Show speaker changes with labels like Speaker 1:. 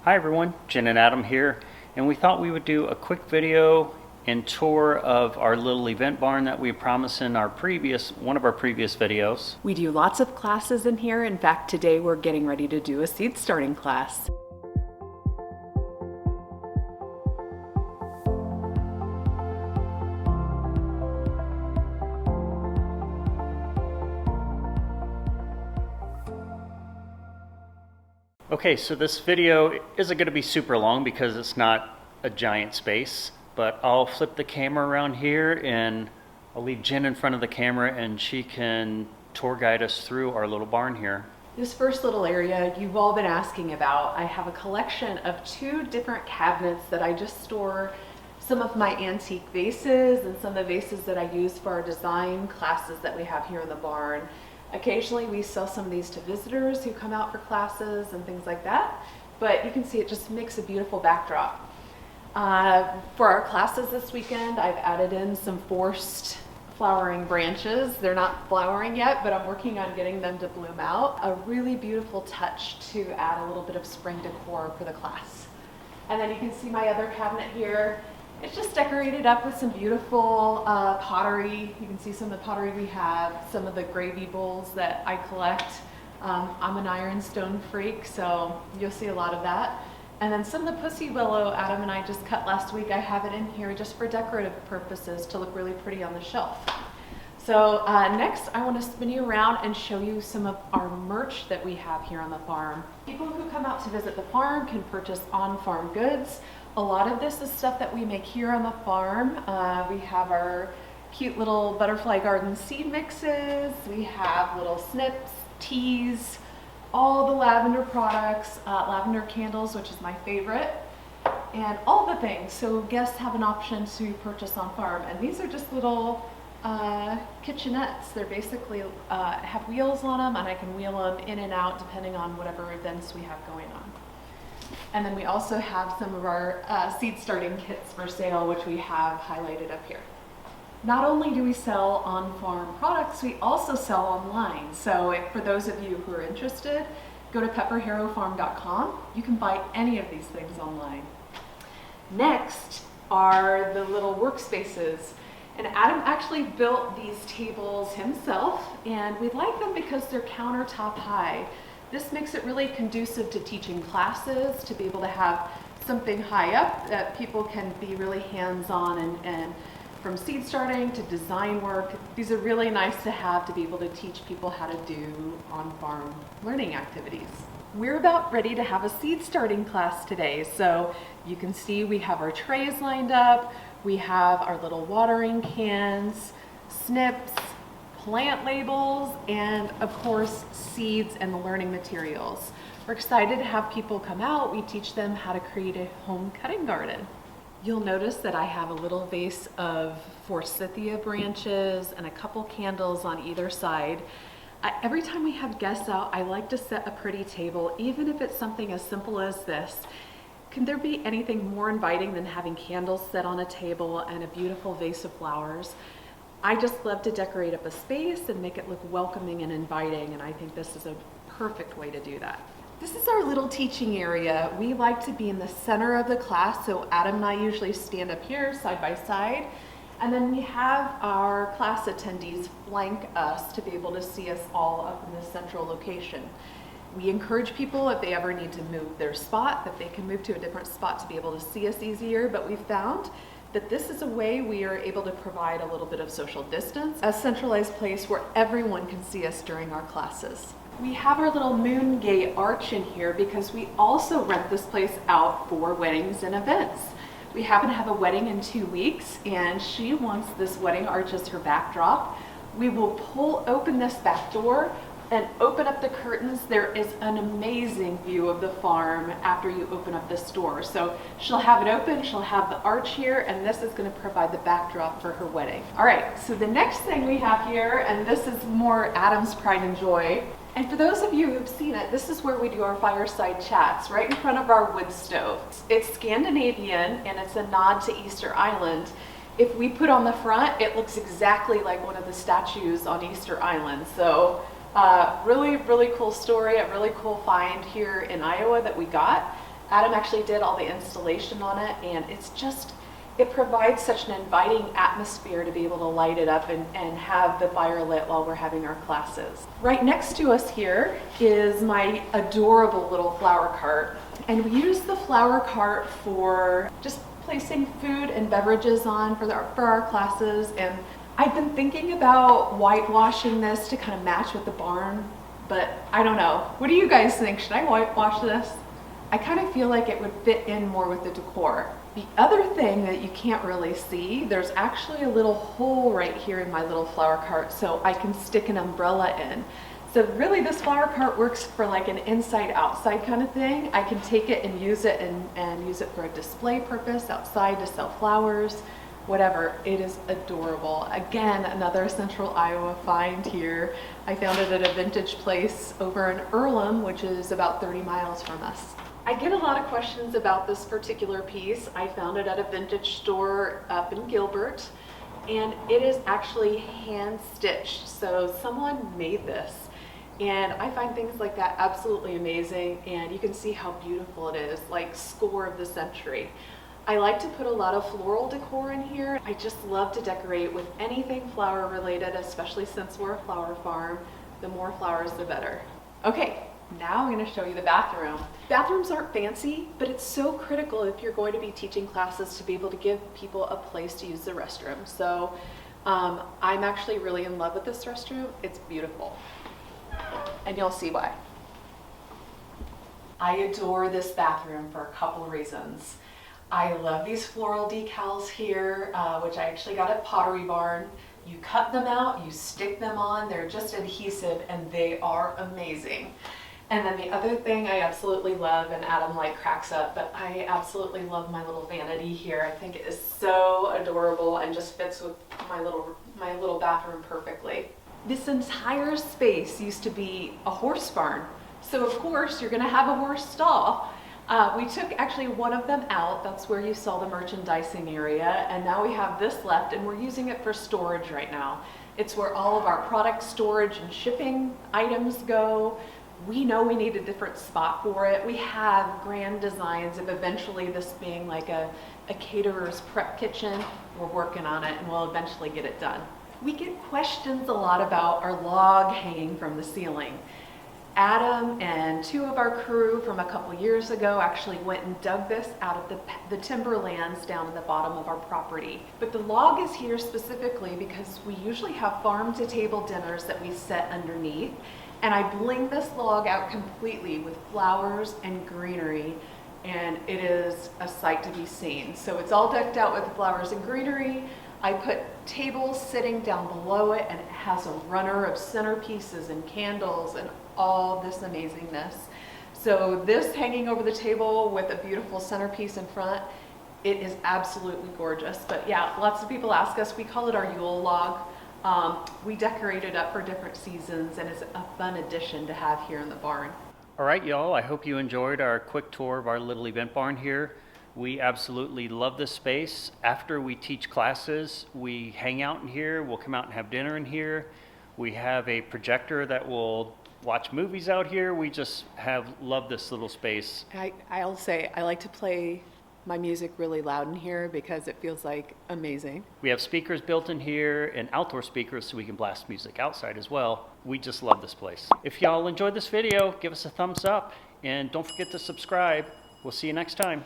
Speaker 1: Hi everyone, Jen and Adam here, and we thought we would do a quick video and tour of our little event barn that we promised in our one of our previous videos.
Speaker 2: We do lots of classes in here. In fact, today we're getting ready to do a seed starting class.
Speaker 1: Okay, so this video isn't going to be super long because it's not a giant space, but I'll flip the camera around here and I'll leave Jen in front of the camera and she can tour guide us through our little barn here.
Speaker 2: This first little area you've all been asking about, I have a collection of 2 different cabinets that I just store some of my antique vases and some of the vases that I use for our design classes that we have here in the barn. Occasionally we sell some of these to visitors who come out for classes and things like that, but you can see it just makes a beautiful backdrop. For our classes this weekend, I've added in some forced flowering branches. They're not flowering yet, but I'm working on getting them to bloom out. A really beautiful touch to add a little bit of spring decor for the class. And then you can see my other cabinet here. It's just decorated up with some beautiful pottery. You can see some of the pottery we have, some of the gravy bowls that I collect. I'm an ironstone freak, so you'll see a lot of that. And then some of the pussy willow Adam and I just cut last week, I have it in here just for decorative purposes to look really pretty on the shelf. So next I want to spin you around and show you some of our merch that we have here on the farm. People who come out to visit the farm can purchase on-farm goods. A lot of this is stuff that we make here on the farm. We have our cute little butterfly garden seed mixes. We have little snips, teas, all the lavender products, lavender candles, which is my favorite, and all the things. So guests have an option to purchase on farm. And these are just little kitchenettes. They're basically have wheels on them, and I can wheel them in and out depending on whatever events we have going on. And then we also have some of our seed starting kits for sale, which we have highlighted up here. Not only do we sell on-farm products, we also sell online. So for those of you who are interested, go to PepperHarrowFarm.com. You can buy any of these things online. Next are the little workspaces. And Adam actually built these tables himself, and we like them because they're countertop high. This makes it really conducive to teaching classes, to be able to have something high up that people can be really hands-on and from seed starting to design work. These are really nice to have to be able to teach people how to do on-farm learning activities. We're about ready to have a seed starting class today. So you can see we have our trays lined up. We have our little watering cans, snips, plant labels, and of course seeds and the learning materials. We're excited to have people come out. We teach them how to create a home cutting garden. You'll notice that I have a little vase of forsythia branches and a couple candles on either side. Every time we have guests out, I like to set a pretty table, even if it's something as simple as this. Can there be anything more inviting than having candles set on a table and a beautiful vase of flowers? I just love to decorate up a space and make it look welcoming and inviting, and I think this is a perfect way to do that. This is our little teaching area. We like to be in the center of the class, so Adam and I usually stand up here side by side, and then we have our class attendees flank us to be able to see us all up in this central location. We encourage people, if they ever need to move their spot, that they can move to a different spot to be able to see us easier, but we found that this is a way we are able to provide a little bit of social distance, a centralized place where everyone can see us during our classes. We have our little moon gate arch in here because we also rent this place out for weddings and events. We happen to have a wedding in 2 weeks, and she wants this wedding arch as her backdrop. We will pull open this back door and open up the curtains. There is an amazing view of the farm after you open up this door. So she'll have it open, she'll have the arch here, and this is going to provide the backdrop for her wedding. All right, so the next thing we have here, and this is more Adam's pride and joy, and for those of you who've seen it, this is where we do our fireside chats, right in front of our wood stove. It's Scandinavian, and it's a nod to Easter Island. If we put on the front, it looks exactly like one of the statues on Easter Island. So really cool story, a really cool find here in Iowa that we got. Adam actually did all the installation on it, and it provides such an inviting atmosphere to be able to light it up and have the fire lit while we're having our classes. Right next to us here is my adorable little flower cart. And we use the flower cart for just placing food and beverages on for our classes. And I've been thinking about whitewashing this to kind of match with the barn, but I don't know. What do you guys think? Should I whitewash this? I kind of feel like it would fit in more with the decor. The other thing that you can't really see, there's actually a little hole right here in my little flower cart so I can stick an umbrella in. So really this flower cart works for like an inside outside kind of thing. I can take it and use it and use it for a display purpose outside to sell flowers, whatever. It is adorable. Again, another Central Iowa find here. I found it at a vintage place over in Earlham, which is about 30 miles from us. I get a lot of questions about this particular piece. I found it at a vintage store up in Gilbert, and it is actually hand stitched. So someone made this, and I find things like that absolutely amazing, and you can see how beautiful it is, like score of the century. I like to put a lot of floral decor in here. I just love to decorate with anything flower related, especially since we're a flower farm. The more flowers, the better. Okay. Now I'm going to show you the bathroom. Bathrooms aren't fancy, but it's so critical if you're going to be teaching classes to be able to give people a place to use the restroom. So I'm actually really in love with this restroom. It's beautiful. And you'll see why. I adore this bathroom for a couple of reasons. I love these floral decals here, which I actually got at Pottery Barn. You cut them out, you stick them on, they're just adhesive and they are amazing. And then the other thing I absolutely love, and Adam like cracks up, but I absolutely love my little vanity here. I think it is so adorable and just fits with my little bathroom perfectly. This entire space used to be a horse barn. So of course you're gonna have a horse stall. We took actually one of them out. That's where you saw the merchandising area. And now we have this left and we're using it for storage right now. It's where all of our product storage and shipping items go. We know we need a different spot for it. We have grand designs of eventually this being like a caterer's prep kitchen. We're working on it and we'll eventually get it done. We get questions a lot about our log hanging from the ceiling. Adam and two of our crew from a couple years ago actually went and dug this out of the timberlands down at the bottom of our property. But the log is here specifically because we usually have farm to table dinners that we set underneath. And I bling this log out completely with flowers and greenery, and it is a sight to be seen. So it's all decked out with flowers and greenery. I put tables sitting down below it, and it has a runner of centerpieces and candles and all this amazingness. So this hanging over the table with a beautiful centerpiece in front, it is absolutely gorgeous. But yeah, lots of people ask us, we call it our Yule log. We decorate it up for different seasons, and it's a fun addition to have here in the barn.
Speaker 1: All right, y'all, I hope you enjoyed our quick tour of our little event barn here. We absolutely love this space. After we teach classes, we hang out in here. We'll come out and have dinner in here. We have a projector that will watch movies out here. We just love this little space.
Speaker 2: I'll say I like to play my music really loud in here because it feels like amazing.
Speaker 1: We have speakers built in here and outdoor speakers so we can blast music outside as well. We just love this place. If y'all enjoyed this video, give us a thumbs up and don't forget to subscribe. We'll see you next time.